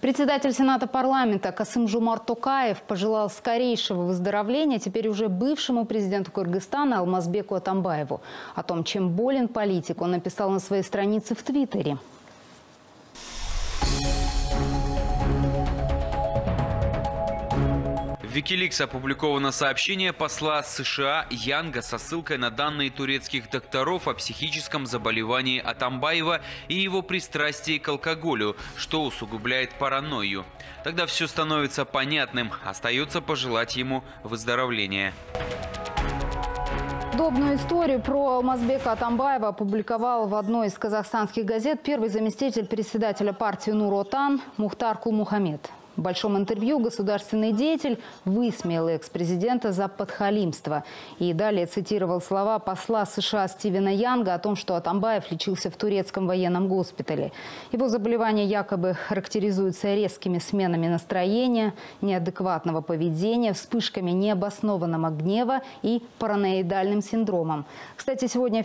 Председатель Сената парламента Касым-Жомарт Токаев пожелал скорейшего выздоровления теперь уже бывшему президенту Кыргызстана Алмазбеку Атамбаеву. О том, чем болен политик, он написал на своей странице в Твиттере. В Wikileaks опубликовано сообщение посла США Янга со ссылкой на данные турецких докторов о психическом заболевании Атамбаева и его пристрастии к алкоголю, что усугубляет паранойю. Тогда все становится понятным. Остается пожелать ему выздоровления. Подобную историю про Алмазбека Атамбаева опубликовал в одной из казахстанских газет первый заместитель председателя партии Нур-Отан Мухтар Кулмухамед. В большом интервью государственный деятель высмеял экс-президента за подхалимство. И далее цитировал слова посла США Стивена Янга о том, что Атамбаев лечился в турецком военном госпитале. Его заболевание якобы характеризуется резкими сменами настроения, неадекватного поведения, вспышками необоснованного гнева и параноидальным синдромом. Кстати, сегодня